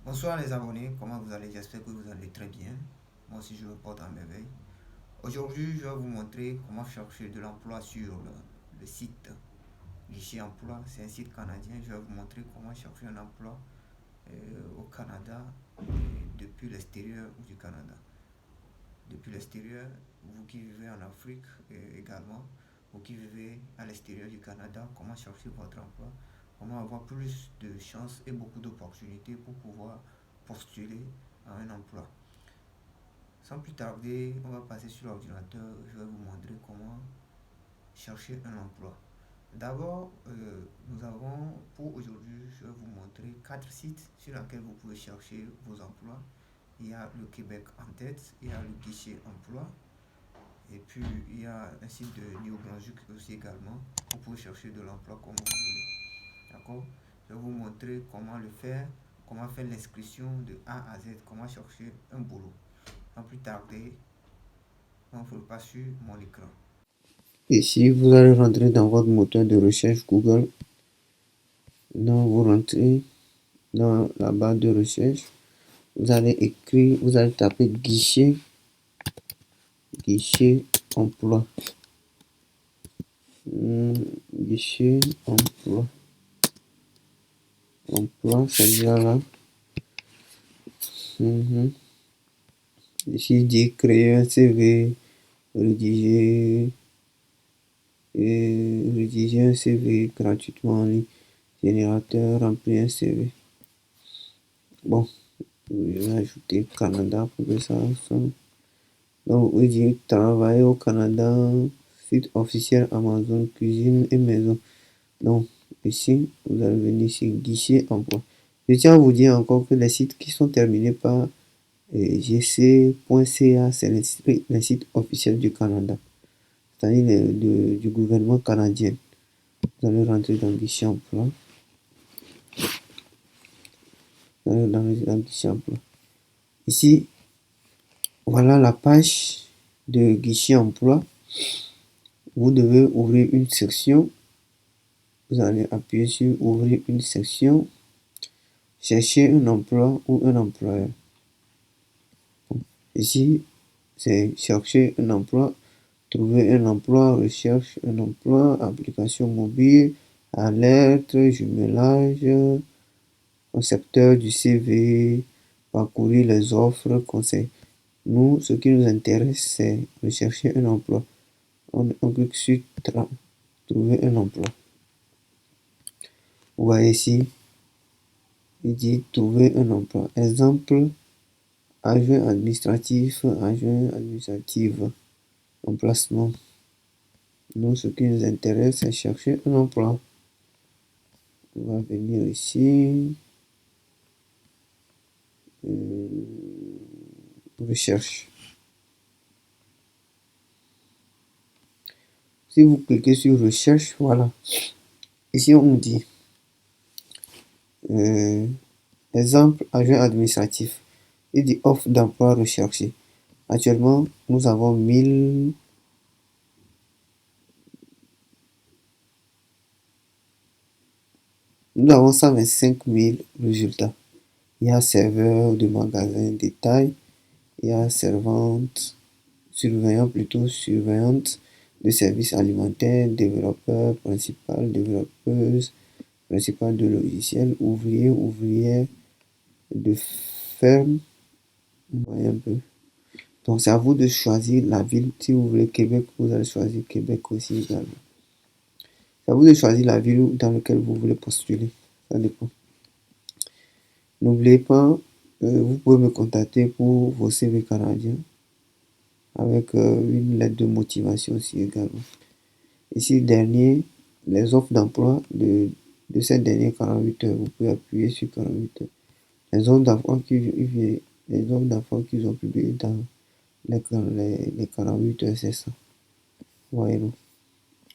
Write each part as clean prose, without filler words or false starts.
Bonsoir les abonnés, comment vous allez? J'espère que vous allez très bien. Moi aussi je me porte à merveille. Aujourd'hui, je vais vous montrer comment chercher de l'emploi sur le site Guichet Emploi. C'est un site canadien. Je vais vous montrer comment chercher un emploi au Canada et depuis l'extérieur du Canada. Depuis l'extérieur, vous qui vivez en Afrique également, vous qui vivez à l'extérieur du Canada, comment chercher votre emploi, comment avoir plus de chances et beaucoup d'opportunités pour pouvoir postuler à un emploi. Sans plus tarder, on va passer sur l'ordinateur. Je vais vous montrer comment chercher un emploi. D'abord, nous avons pour aujourd'hui, je vais vous montrer quatre sites sur lesquels vous pouvez chercher vos emplois. Il y a le Québec en tête, il y a le guichet emploi, et puis il y a un site de New-Brunswick aussi également. Vous pouvez chercher de l'emploi comme vous voulez. D'accord? Je vais vous montrer comment le faire, comment faire l'inscription de A à Z, comment chercher un boulot. Sans plus tarder, on ne pas sur mon écran. Ici, vous allez rentrer dans votre moteur de recherche Google. Donc, vous rentrez dans la barre de recherche. Vous allez écrire, vous allez taper guichet emploi. Guichet emploi. Emploi, c'est bien là. Ici, il dit créer un CV, rédiger, rédiger un CV gratuitement en ligne. Générateur, remplir un CV. Bon, je vais ajouter Canada pour que ça sonne. Donc, il dit travailler au Canada, site officiel Amazon, cuisine et maison. Donc, ici, vous allez venir ici, guichet emploi. Je tiens à vous dire encore que les sites qui sont terminés par gc.ca, c'est les sites officiels du Canada, c'est-à-dire du gouvernement canadien. Vous allez rentrer dans guichet emploi. Vous allez dans guichet emploi. Ici, voilà la page de guichet emploi. Vous devez ouvrir une section. Vous allez appuyer sur ouvrir une section, chercher un emploi ou un employeur. Ici, c'est chercher un emploi, trouver un emploi, recherche un emploi, application mobile, alerte, jumelage, concepteur du CV, parcourir les offres, conseils. Nous, ce qui nous intéresse, c'est rechercher un emploi. On clique sur trouver un emploi. Vous voyez ici, il dit trouver un emploi. Exemple, adjoint administratif, adjoint administrative, emplacement. Nous, ce qui nous intéresse, c'est chercher un emploi. On va venir ici, recherche. Si vous cliquez sur recherche, voilà. Ici, on nous dit, exemple, adjoint administratif. Il dit offre d'emploi recherché. Actuellement, nous avons 1000. Nous avons 125 000 résultats. Il y a serveur de magasin détail, il y a servante, surveillante de services alimentaires, développeur principal, développeuse principale de logiciels, ouvrier, ouvrière de ferme. Vous voyez un peu. Donc c'est à vous de choisir la ville. Si vous voulez Québec, vous allez choisir Québec aussi également. C'est à vous de choisir la ville dans laquelle vous voulez postuler. Ça dépend. N'oubliez pas, vous pouvez me contacter pour vos CV canadiens avec une lettre de motivation aussi également. Ici, dernier, les offres d'emploi de ces dernières 48 heures. Vous pouvez appuyer sur 48 heures. Les offres d'emploi qu'ils ont publiées dans les 48 heures, c'est ça. Voyez, non?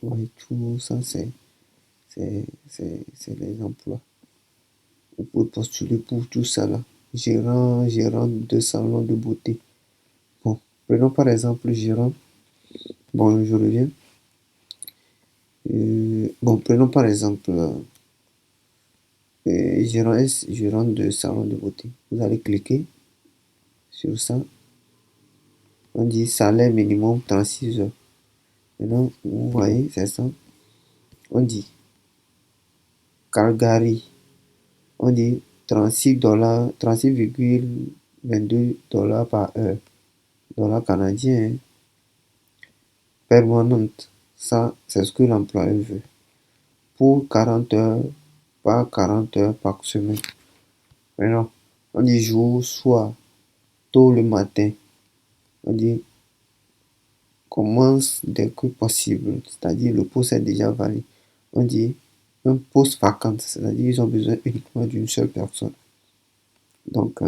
Voyez, tout ça, c'est les emplois. Vous pouvez postuler pour tout ça là. Gérant de salon de beauté. Bon, prenons par exemple gérant. Bon, je reviens. Bon, prenons par exemple gérant de salon de beauté. Vous allez cliquer sur ça. On dit salaire minimum 36 heures. Maintenant, vous voyez, c'est ça. On dit Calgary. On dit 36 $, 36,22 $ par heure. Dollars canadiens, hein. Permanente. Ça, c'est ce que l'employeur veut. Pour 40 heures, pas 40 heures par semaine. Maintenant, on dit jour, soir, tôt le matin. On dit commence dès que possible, c'est-à-dire le poste est déjà valide. On dit un poste vacant, c'est-à-dire ils ont besoin uniquement d'une seule personne. Donc,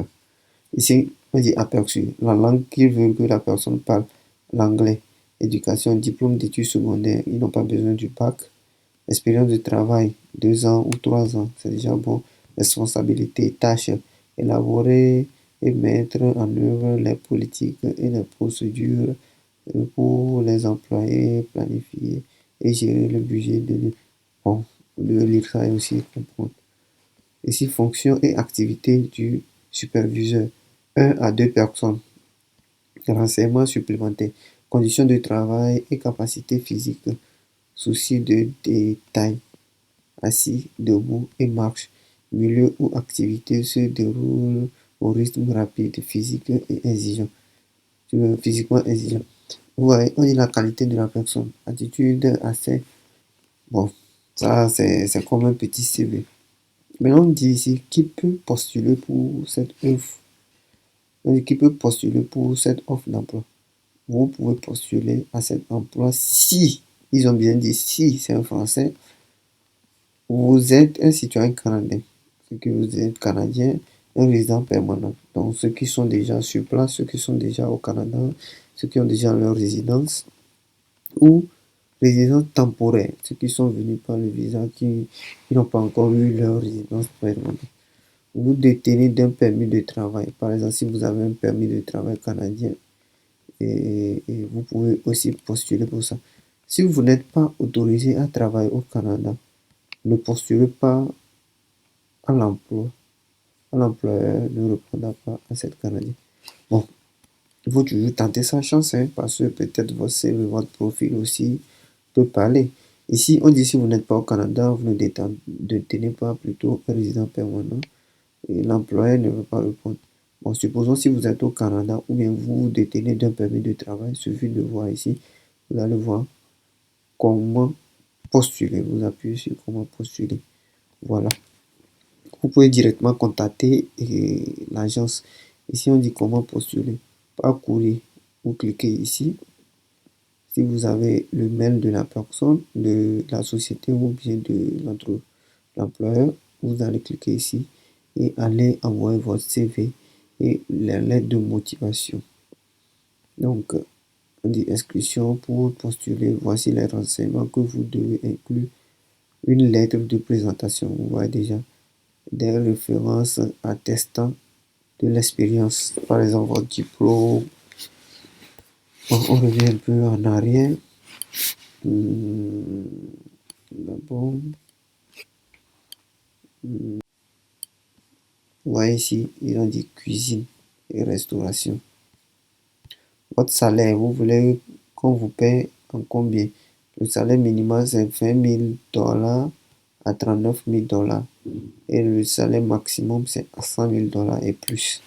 ici, on dit aperçu. La langue qu'ils veulent que la personne parle, l'anglais. Éducation, diplôme d'études secondaires, ils n'ont pas besoin du bac. Expérience de travail, 2 ans ou 3 ans, c'est déjà bon. Responsabilité, tâches, élaborer et mettre en œuvre les politiques et les procédures pour les employés, planifier et gérer le budget de l'IRSA et aussi comprendre. Ici, fonction et activité du superviseur, 1 à 2 personnes. Renseignements supplémentaires, conditions de travail et capacité physique, souci de détail, assis, debout et marche, milieu où activité se déroule au rythme rapide, physique et exigeant, physiquement exigeant. Vous voyez, on dit la qualité de la personne, attitude assez, bon, ça c'est comme un petit CV. Mais on dit ici qui peut postuler pour cette offre, on dit qui peut postuler pour cette offre d'emploi. Vous pouvez postuler à cet emploi si, ils ont bien dit si c'est un Français, vous êtes un citoyen canadien, c'est que vous êtes canadien, un résident permanent. Donc ceux qui sont déjà sur place, ceux qui sont déjà au Canada, ceux qui ont déjà leur résidence, ou résidence temporaire, ceux qui sont venus par le visa, qui n'ont pas encore eu leur résidence permanente. Vous détenez d'un permis de travail. Par exemple, si vous avez un permis de travail canadien, et vous pouvez aussi postuler pour ça. Si vous n'êtes pas autorisé à travailler au Canada, ne postulez pas à l'emploi. L'employeur ne répondra pas à cette Canadienne. Bon, il faut toujours tenter sa chance, hein, parce que peut-être votre CV, votre profil aussi peut parler. Ici, on dit si vous n'êtes pas au Canada, vous ne détenez pas plutôt un résident permanent et l'employeur ne veut pas répondre. Bon, supposons si vous êtes au Canada ou bien vous détenez d'un permis de travail, il suffit de voir ici, vous allez voir comment postuler. Vous appuyez sur comment postuler. Voilà. Vous pouvez directement contacter l'agence. Ici, on dit comment postuler. Par courrier. Vous cliquez ici. Si vous avez le mail de la personne, de la société ou bien de l'employeur, vous allez cliquer ici et allez envoyer votre CV et la lettre de motivation. Donc, on dit inscription pour postuler. Voici les renseignements que vous devez inclure. Une lettre de présentation. Vous voyez déjà des références attestant de l'expérience. Par exemple, votre diplôme. Bon, on revient un peu en arrière. D'abord, vous voyez ici, il en dit cuisine et restauration. Votre salaire, vous voulez qu'on vous paye en combien? Le salaire minimal, c'est 20 000 $ à 39 000 $. Et le salaire maximum, c'est 100 000 $ et plus.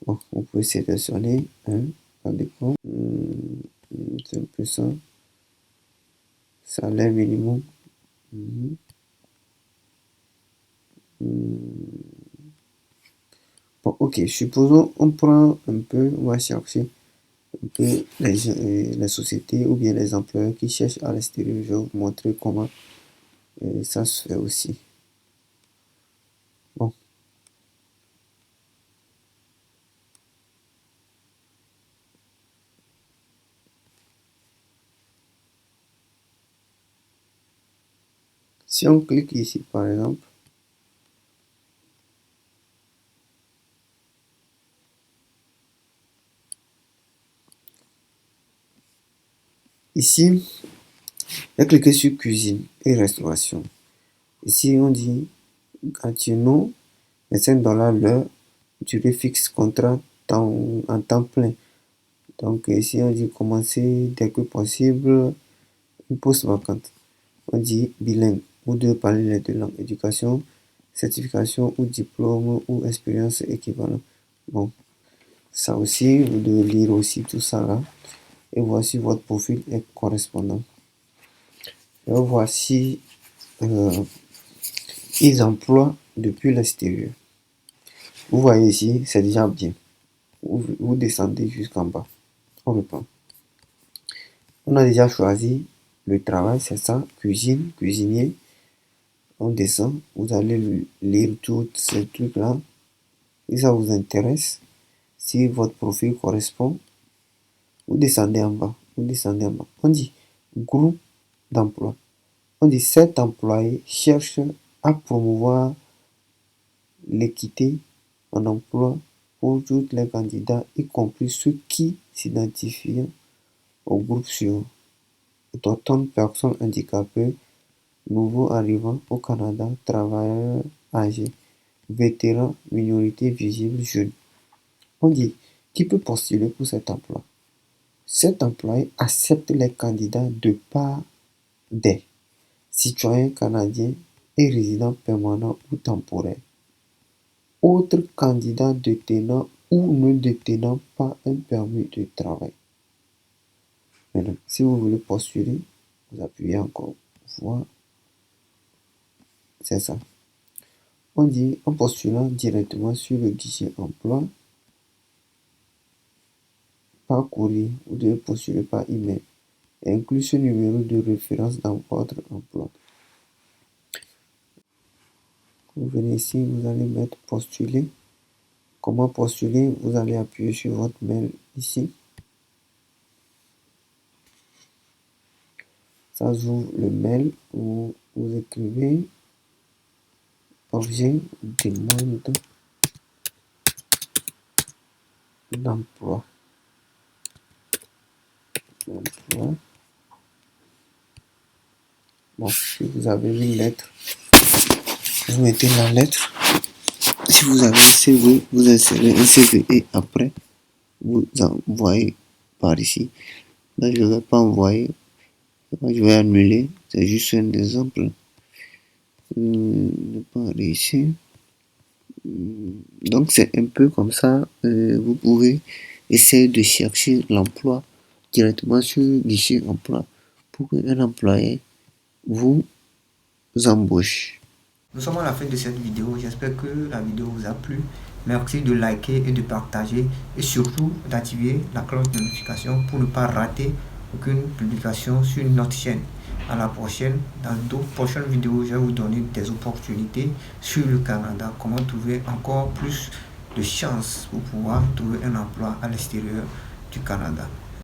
Bon, vous pouvez sélectionner, hein, ça dépend. C'est un peu ça. Salaire minimum. Bon, ok, supposons on prend un peu, on va chercher un peu les sociétés ou bien les employeurs qui cherchent à l'extérieur. Je vais vous montrer comment ça se fait aussi. Bon. Si on clique ici, par exemple, ici, on va cliquer sur cuisine et restauration. Ici, on dit Gatineau, 25 $ l'heure, durée fixe, contrat en temps plein. Donc ici on dit commencer dès que possible, une poste vacante. On dit bilingue ou de parler les deux langues, éducation, certification ou diplôme ou expérience équivalente. Bon, ça aussi, vous devez lire aussi tout ça là et voir si votre profil est correspondant. Et voici ils emploient depuis l'extérieur. Vous voyez ici, c'est déjà bien. Vous descendez jusqu'en bas. On reprend. On a déjà choisi le travail, c'est ça, cuisine, cuisinier. On descend, vous allez lire tous ces trucs-là. Si ça vous intéresse, si votre profil correspond, vous descendez en bas. Vous descendez en bas. On dit groupe d'emploi. On dit cet employé cherche à promouvoir l'équité en emploi pour tous les candidats, y compris ceux qui s'identifient au groupe suivant. Autochtones, personnes handicapées, nouveaux arrivants au Canada, travailleurs âgés, vétérans, minorités visibles, jeunes. On dit qui peut postuler pour cet emploi. Cet employé accepte les candidats de part des citoyens canadiens et résidents permanents ou temporaires, autres candidats détenant ou ne détenant pas un permis de travail. Maintenant, si vous voulez postuler, vous appuyez encore voir. C'est ça. On dit en postulant directement sur le guichet emploi, par courrier, vous devez postuler par email. Inclus ce numéro de référence dans votre emploi. Vous venez ici, vous allez mettre postuler. Comment postuler? Vous allez appuyer sur votre mail ici. Ça ouvre le mail où vous écrivez objet demande d'emploi. Bon, si vous avez une lettre, vous mettez la lettre. Si vous avez un CV, vous insérez un CV et après, vous envoyez par ici. Là, je ne vais pas envoyer. Je vais annuler. C'est juste un exemple. Ne pas réussir. Donc, c'est un peu comme ça. Vous pouvez essayer de chercher l'emploi directement sur le guichet emploi pour qu'un employé vous embauche. Nous sommes à la fin de cette vidéo. J'espère que la vidéo vous a plu. Merci de liker et de partager et surtout d'activer la cloche de notification pour ne pas rater aucune publication sur notre chaîne. À la prochaine. Dans d'autres prochaines vidéos, je vais vous donner des opportunités sur le Canada. Comment trouver encore plus de chances pour pouvoir trouver un emploi à l'extérieur du Canada.